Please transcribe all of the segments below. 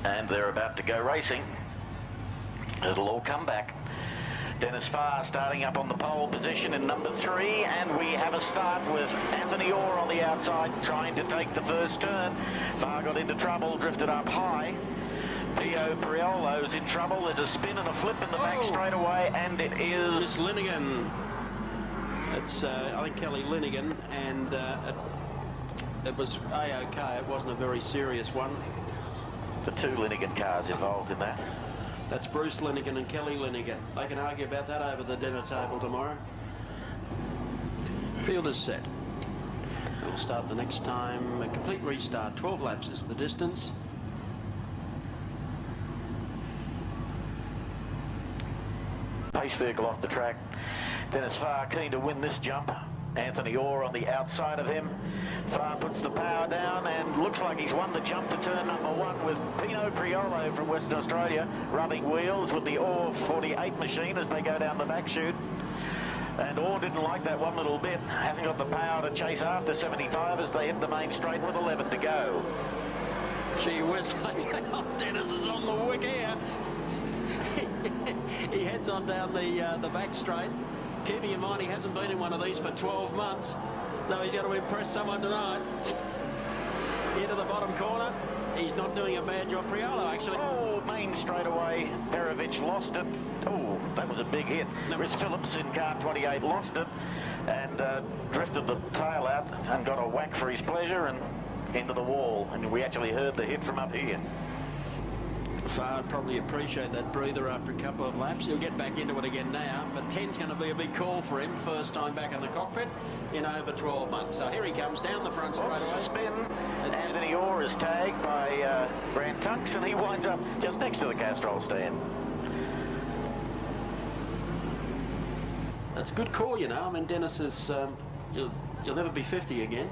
And they're about to go racing. It'll all come back. Dennis Farr starting up on the pole position in number 3, and we have a start with Anthony Orr on the outside trying to take the first turn. Farr got into trouble, drifted up high. Pio Priolo's in trouble. There's a spin and a flip in the back straightaway, and it is... It's Linigan. It's, I think, Kelly Linigan, and it was A-OK. It wasn't a very serious one. The 2 Linigan cars involved in that. That's Bruce Linigan and Kelly Linigan. They can argue about that over the dinner table tomorrow. Field is set. We'll start the next time. A complete restart. 12 laps is the distance. Pace vehicle off the track. Dennis Farr keen to win this jump. Anthony Orr on the outside of him. Farr puts the power down and looks like he's won the jump to turn number 1 with Pino Priolo from Western Australia rubbing wheels with the Orr 48 machine as they go down the back chute. And Orr didn't like that one little bit. Hasn't got the power to chase after 75 as they hit the main straight with 11 to go. Gee whiz, Dennis is on the wick here. He heads on down the back straight. Keeping in mind he hasn't been in one of these for 12 months, so he's got to impress someone tonight. Into the bottom corner. He's not doing a bad job. Priolo actually. Oh, main straightaway. Perovic lost it. Oh, that was a big hit. Chris Phillips in car 28 lost it and drifted the tail out and got a whack for his pleasure and into the wall. And we actually heard the hit from up here. Farr would probably appreciate that breather after a couple of laps. He'll get back into it again now, but 10's going to be a big call for him. First time back in the cockpit in over 12 months. So here he comes down the front straight away. Spin. Anthony Orr is tagged by Grant Tunks, and he winds up just next to the Castrol stand. That's a good call, you know. I mean, Dennis is, you'll never be 50 again.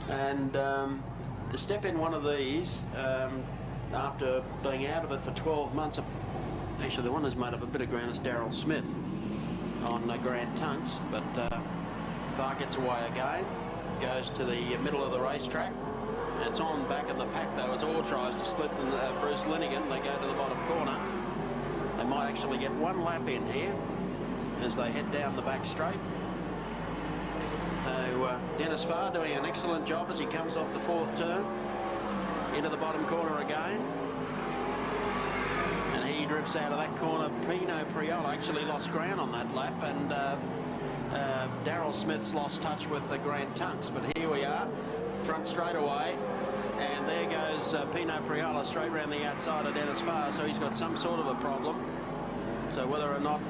And to step in one of these, after being out of it for 12 months, actually the one that's made up a bit of ground is Daryl Smith on Grant Tunks, but Farr gets away again, goes to the middle of the racetrack. It's on back of the pack though as Orr tries to split Bruce Linigan. They go to the bottom corner. They might actually get one lap in here as they head down the back straight. So Dennis Farr doing an excellent job as he comes off the 4th turn. Into the bottom corner again, and he drifts out of that corner. Pino Priolo actually lost ground on that lap, and Daryl Smith's lost touch with Grant Tunks. But here we are, front straightaway, and there goes Pino Priolo straight around the outside of Dennis Farr. So he's got some sort of a problem. So whether or not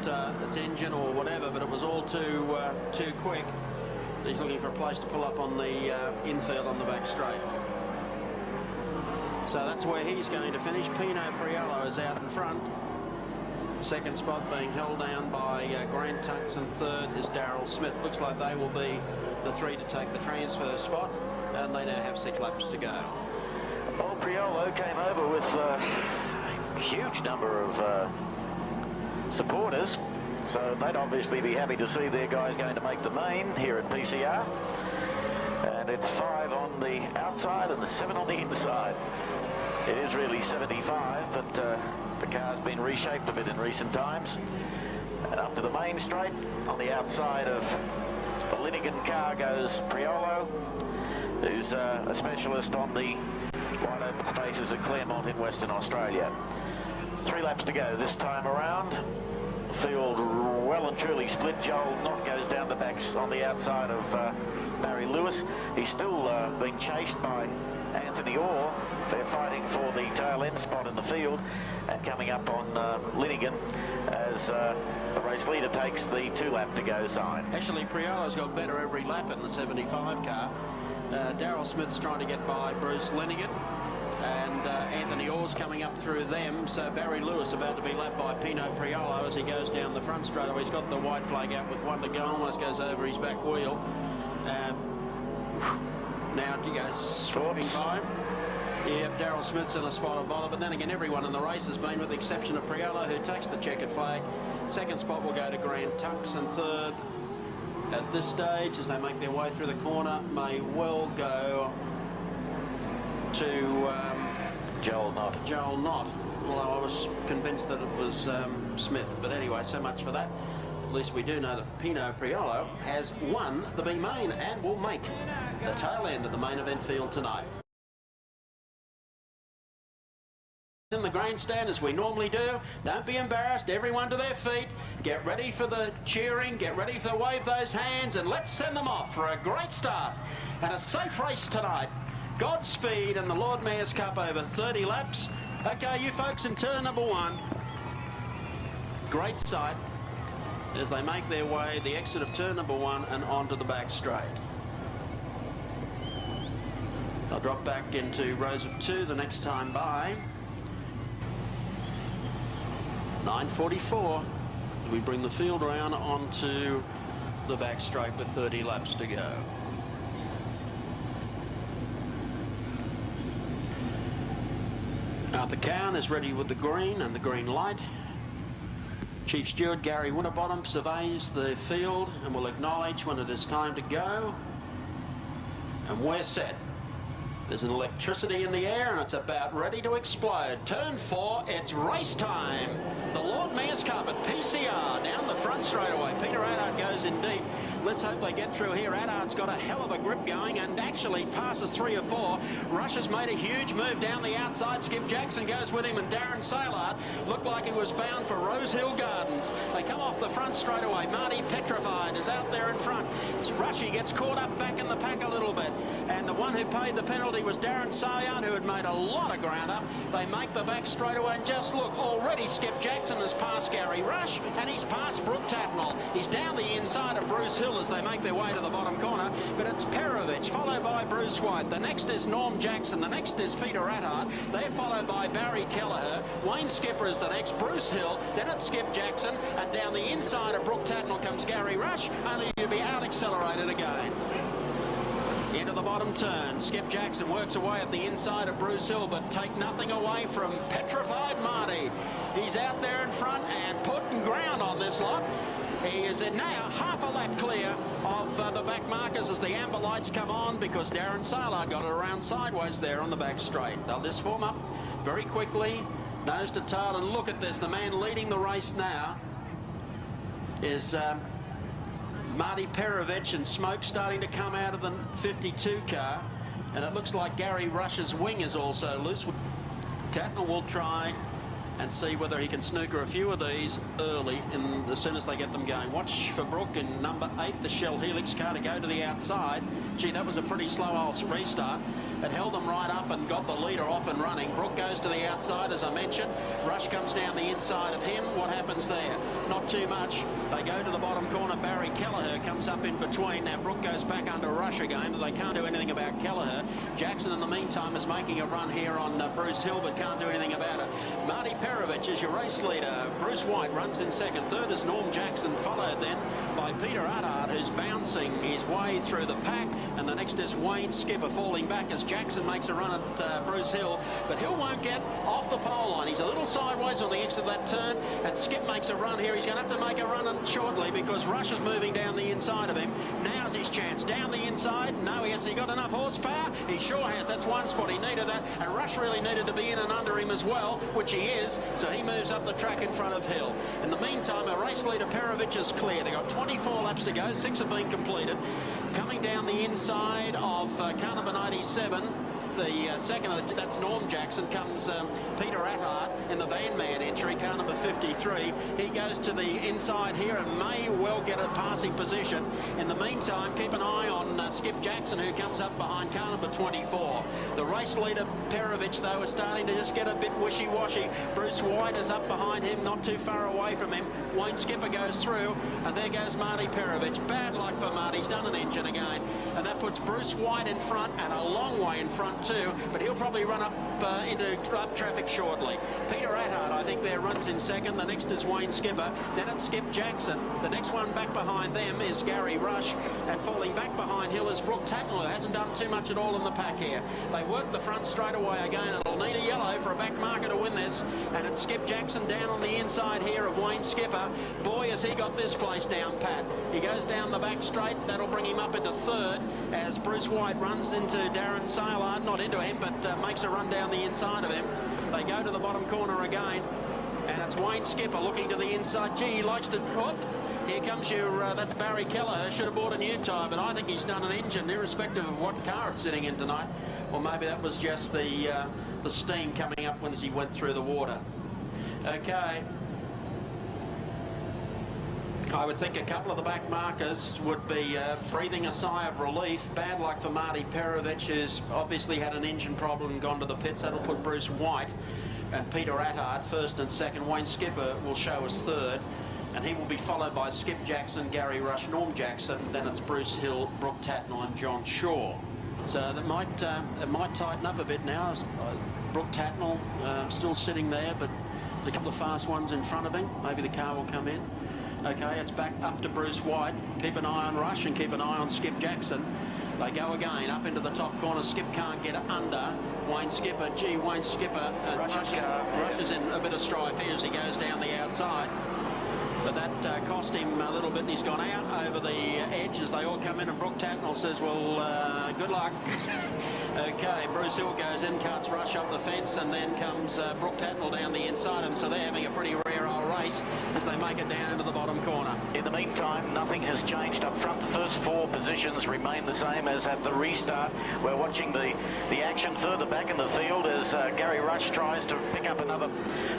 it's engine or whatever, but it was all too quick. He's looking for a place to pull up on the infield on the back straight. So that's where he's going to finish. Pino Priolo is out in front. Second spot being held down by Grant Tunks, and 3rd is Daryl Smith. Looks like they will be the 3 to take the transfer spot, and they now have 6 laps to go. Well, Priolo came over with a huge number of supporters, so they'd obviously be happy to see their guys going to make the main here at PCR. And it's 5 on the outside and 7 on the inside. It is really 75, but the car's been reshaped a bit in recent times. And up to the main straight, on the outside of the Linigan car goes Priolo, who's a specialist on the wide open spaces at Claremont in Western Australia. 3 laps to go this time around. Field well and truly split. Joel Knott goes down the backs on the outside of Barry Lewis. He's still being chased by Anthony Orr. They're fighting for the tail end spot in the field, and coming up on Linigan as the race leader takes the 2 lap to go sign. Actually, Priolo's got better every lap in the 75 car. Daryl Smith's trying to get by Bruce Linigan, and Anthony Orr's coming up through them. So Barry Lewis about to be lapped by Pino Priolo as he goes down the front straight away. He's got the white flag out with 1 to go, almost goes over his back wheel. Now he goes sweeping by him. Yeah, Daryl Smith's in a spot of bother, but then again, everyone in the race has been, with the exception of Priolo, who takes the checkered flag. Second spot will go to Grant Tunks, and 3rd at this stage, as they make their way through the corner, may well go to Joel Knott. Joel Knott, although I was convinced that it was Smith. But anyway, so much for that. At least we do know that Pino Priolo has won the B main and will make the tail end of the main event field tonight. In the grandstand as we normally do. Don't be embarrassed. Everyone to their feet. Get ready for the cheering. Get ready for wave those hands, and let's send them off for a great start and a safe race tonight. Godspeed and the Lord Mayor's Cup over 30 laps. Okay, you folks in turn number 1. Great sight as they make their way the exit of turn number 1 and onto the back straight. They'll drop back into rows of 2 the next time by. 9:44 as we bring the field around onto the back straight with 30 laps to go. Arthur Cowan is ready with the green and the green light. Chief Steward Gary Winterbottom surveys the field and will acknowledge when it is time to go. And we're set. There's an electricity in the air and it's about ready to explode. Turn 4, it's race time. The Lord Mayor's Cup at PCR down the front straightaway. Peter Adart goes in deep. Let's hope they get through here. Adart's got a hell of a grip going and actually passes 3 or 4. Rush has made a huge move down the outside. Skip Jackson goes with him, and Darren Sailard looked like he was bound for Rose Hill Gardens. They come off the front straightaway. Marty Petrified is out there in front. Rushy gets caught up back in the pack a little bit, and the one who paid the penalty was Darren Sailard, who had made a lot of ground up. They make the back straightaway, and just look, already Skip Jackson has passed Gary Rush, and he's passed Brooke Tatnall. He's down the inside of Bruce Hill as they make their way to the bottom corner, but it's Perovich followed by Bruce White. The next is Norm Jackson. The next is Peter Adart. They're followed by Barry Kelleher. Wayne Skipper is the next. Bruce Hill. Then it's Skip Jackson, and down the inside of Brooke Tatnall comes Gary Rush, only to be out accelerated again. Into the bottom turn. Skip Jackson works away at the inside of Bruce Hill, but take nothing away from Petrified Marty. He's out there in front and putting ground on this lot. He is now half a lap clear of the back markers as the amber lights come on, because Darren Sailard got it around sideways there on the back straight. They'll just form up very quickly, nose to tail, and look at this. The man leading the race now is Marty Perovich, and smoke starting to come out of the 52 car, and it looks like Gary Rush's wing is also loose. Tatnall will try and see whether he can snooker a few of these early as soon as they get them going. Watch for Brooke in number 8, the Shell Helix car, to go to the outside. Gee, that was a pretty slow old restart. It held them right up and got the leader off and running. Brooke goes to the outside, as I mentioned. Rush comes down the inside of him. What happens there? Not too much. They go to the bottom corner. Barry Kelleher comes up in between. Now Brooke goes back under Rush again, but they can't do anything about Kelleher. Jackson, in the meantime, is making a run here on Bruce Hill, but can't do anything about it. Marty Perovich is your race leader. Bruce White runs in second. Third is Norm Jackson, followed then by Peter Adart, who's bouncing his way through the pack, and the next is Wayne Skipper falling back as Jackson makes a run at Bruce Hill, but Hill won't get off the pole line. He's a little sideways on the exit of that turn, and Skip makes a run here. He's going to have to make a run shortly because Rush is moving down the inside of him. Now's his chance. Down the inside. No, has he got enough horsepower? He sure has. That's one spot. He needed that, and Rush really needed to be in and under him as well, which he is, so he moves up the track in front of Hill. In the meantime, our race leader Perovich is clear. They've got 24 laps to go. 6 have been completed. Coming down the inside of car number 97, the second, that's Norm Jackson, comes Peter Adart in the Van Man entry, car number 53. He goes to the inside here and may well get a passing position. In the meantime, keep an eye on Skip Jackson, who comes up behind car number 24. The race leader Perovich, though, is starting to just get a bit wishy-washy. Bruce White is up behind him, not too far away from him. Wayne Skipper goes through, and there goes Marty Perovich. Bad luck for Marty. He's done an engine again, and that puts Bruce White in front, and a long way in front too, but he'll probably run up into traffic shortly. Peter Adart, I think, there runs in second. The next is Wayne Skipper. Then it's Skip Jackson. The next one back behind them is Gary Rush, and falling back behind Hill is Brooke Tatnall, who hasn't done too much at all in the pack here. They work the front straight away again. It'll need a yellow for a back marker to win this, and it's Skip Jackson down on the inside here of Wayne Skipper. Boy, has he got this place down pat. He goes down the back straight. That'll bring him up into third as Bruce White runs into Darren Sailor Gillard, not into him, but makes a run down the inside of him. They go to the bottom corner again, and it's Wayne Skipper looking to the inside. Gee, he likes to... Oh, here comes your... that's Barry Kelleher. Should have bought a new tyre, but I think he's done an engine, irrespective of what car it's sitting in tonight. Or maybe that was just the steam coming up as he went through the water. Okay. I would think a couple of the back markers would be breathing a sigh of relief. Bad luck for Marty Perovic, who's obviously had an engine problem and gone to the pits. That'll put Bruce White and Peter Attard first and second. Wayne Skipper will show as third, and he will be followed by Skip Jackson, Gary Rush, Norm Jackson. Then it's Bruce Hill, Brooke Tatnell and John Shaw. So that might tighten up a bit now. Brooke Tatnell still sitting there, but there's a couple of fast ones in front of him. Maybe the car will come in. Okay, it's back up to Bruce White. Keep an eye on Rush and keep an eye on Skip Jackson. They go again up into the top corner. Skip can't get under Wayne Skipper. Gee, Wayne Skipper. Rush is in a bit of strife here as he goes down the outside. But that cost him a little bit. He's gone out over the edge as they all come in, and Brooke Tatnell says, well, good luck. Okay, Bruce Hill goes in, cuts Rush up the fence, and then comes Brooke Tatnell down the inside of him. So they're having a pretty rare old race as they make it down into the bottom corner. In the meantime, nothing has changed up front. The first four positions remain the same as at the restart. We're watching the action further back in the field as Gary Rush tries to pick up another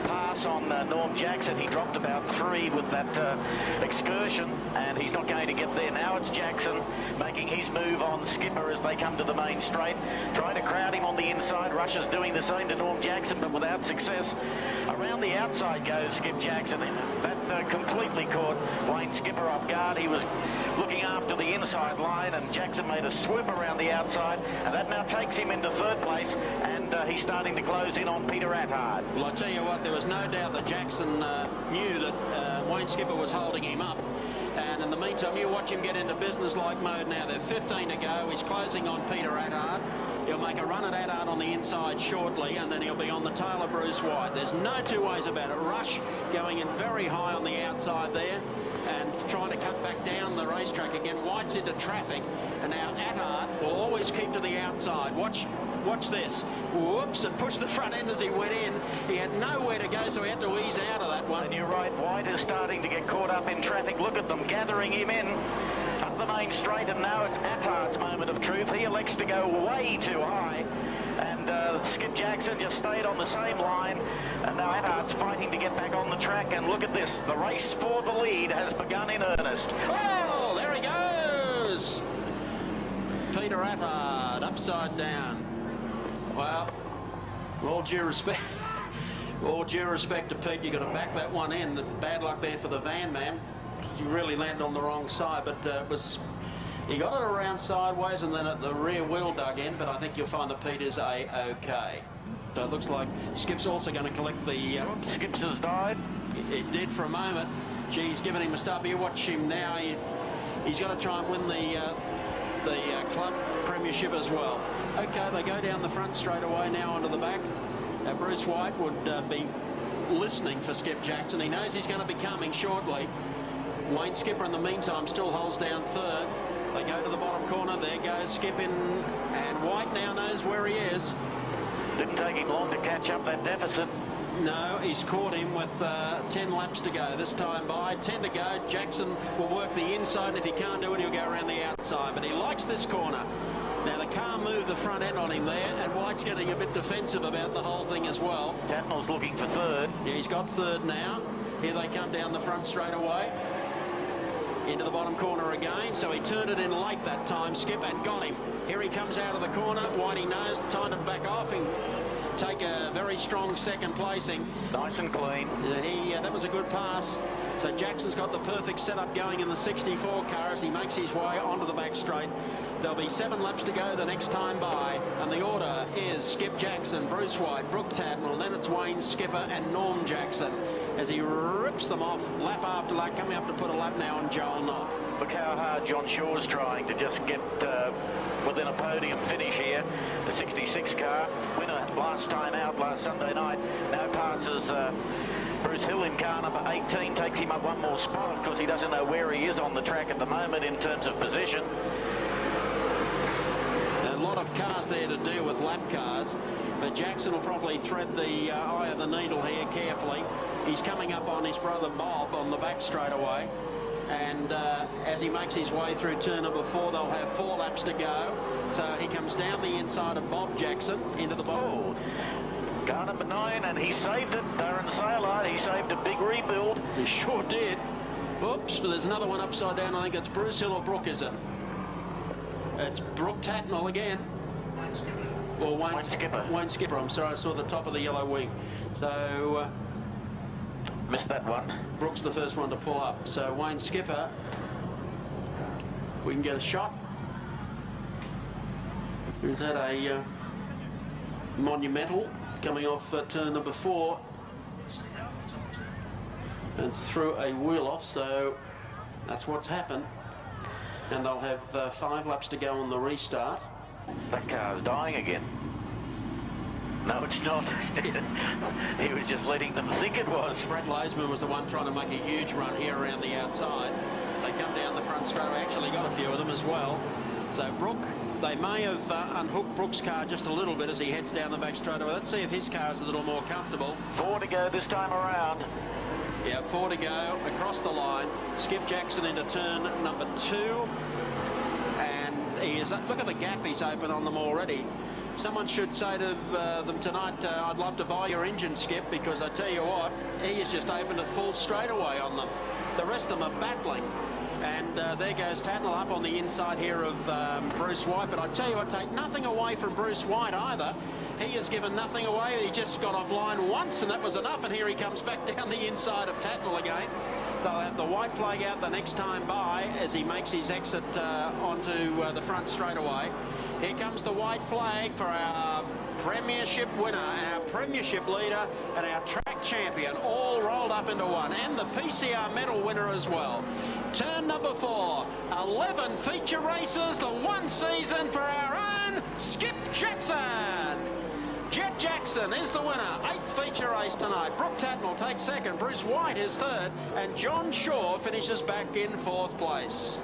pass on Norm Jackson. He dropped about 3 with that excursion, and he's not going to get there. Now it's Jackson making his move on Skipper as they come to the main straight, trying to crowd him on the inside. Rush is doing the same to Norm Jackson, but without success. Around the outside goes Skip Jackson. That completely caught Wayne Skipper off guard. He was looking after the inside line, and Jackson made a swoop around the outside, and that now takes him into third place, and he's starting to close in on Peter Attard. Well, I tell you what, there was no doubt that Jackson knew that Wayne Skipper was holding him up. And in the meantime, you watch him get into business-like mode now. There are 15 to go. He's closing on Peter Attard. He'll make a run at Attard on the inside shortly, and then he'll be on the tail of Bruce White. There's no two ways about it. Rush going in very high on the outside there and trying to cut back down the racetrack again. White's into traffic, and now Attard will always keep to the outside. Watch this. Whoops, and pushed the front end as he went in. He had nowhere to go, so he had to ease out of that one. And you're right, White is starting to get caught up in traffic. Look at them gathering him in up the main straight, and now it's Attard's moment of truth. He elects to go way too high, and Skip Jackson just stayed on the same line, and now Attard's fighting to get back on the track. And look at this, the race for the lead has begun in earnest. Oh, there he goes! Peter Attard, upside down. Well, all due respect to Pete, you've got to back that one in. Bad luck there for the van man. You really landed on the wrong side, but he got it around sideways, and then at the rear wheel dug in, but I think you'll find that Pete is A-OK. So it looks like Skip's also going to collect the... Skip's has died. It did for a moment. Gee, he's giving him a start, but you watch him now. He's got to try and win the club premiership as well. Okay, they go down the front straight away now onto the back. Bruce White would be listening for Skip Jackson. He knows he's going to be coming shortly. Wayne Skipper in the meantime still holds down third. They go to the bottom corner. There goes Skip in, and White now knows where he is. Didn't take him long to catch up that deficit. No, he's caught him with 10 laps to go this time by. 10 to go. Jackson will work the inside, and if he can't do it, he'll go around the outside. But he likes this corner. Now, the car moved the front end on him there, and White's getting a bit defensive about the whole thing as well. Tatnell's looking for third. Yeah, he's got third now. Here they come down the front straight away. Into the bottom corner again, so he turned it in late that time, Skip, and got him. Here he comes out of the corner. Whitey knows, time to back off and take a very strong second placing. Nice and clean. That was a good pass. So Jackson's got the perfect setup going in the 64 car as he makes his way onto the back straight. There'll be 7 laps to go the next time by, and the order is Skip Jackson, Bruce White, Brooke Tatnell, then it's Wayne Skipper and Norm Jackson as he rips them off lap after lap, coming up to put a lap now on Joel Knott. Look how hard John Shaw's trying to just get within a podium finish here. The 66 car, winner last time out last Sunday night, now passes Bruce Hill in car number 18, takes him up one more spot. Of course, he doesn't know where he is on the track at the moment in terms of position. A lot of cars there to deal with lap cars, but Jackson will probably thread the eye of the needle here carefully. He's coming up on his brother Bob on the back straightaway, and as he makes his way through turn number 4, they'll have 4 laps to go. So he comes down the inside of Bob Jackson into the bottom. Car number 9, and he saved it. Darren Sailor, he saved a big rebuild. He sure did. Oops, but there's another one upside down. I think it's Bruce Hill or Brooke, is it? It's Brooke Tatnall again. Or Wayne Skipper. Wayne Skipper, I'm sorry, I saw the top of the yellow wing. So... missed that one. Brooke's the first one to pull up. So Wayne Skipper, we can get a shot. Who's had a monumental coming off turn number 4 and through a wheel off, so that's what's happened. And they'll have 5 laps to go on the restart. That car's dying again. No, it's not. He was just letting them think it was. Brett Lazeman was the one trying to make a huge run here around the outside. They come down the front straight. Actually got a few of them as well. So Brooke, they may have unhooked Brooke's car just a little bit as he heads down the back straightaway. Let's see if his car is a little more comfortable. 4 to go this time around. Yeah, 4 to go across the line. Skip Jackson into turn number 2. And he is, look at the gap he's opened on them already. Someone should say to them tonight, I'd love to buy your engine, Skip, because I tell you what, he has just opened a full straightaway on them. The rest of them are battling. And there goes Tatnall up on the inside here of Bruce White. But I tell you what, take nothing away from Bruce White either. He has given nothing away. He just got off line once, and that was enough. And here he comes back down the inside of Tatnall again. They'll have the white flag out the next time by as he makes his exit onto the front straightaway. Here comes the white flag for our premiership winner, our premiership leader, and our track champion, all rolled up into one, and the PCR medal winner as well. Turn number 4, 11 feature races, the one season for our own Skip Jackson. Jet Jackson is the winner. 8th feature race tonight. Brooke Tatnall takes 2nd. Bruce White is 3rd. And John Shaw finishes back in 4th place.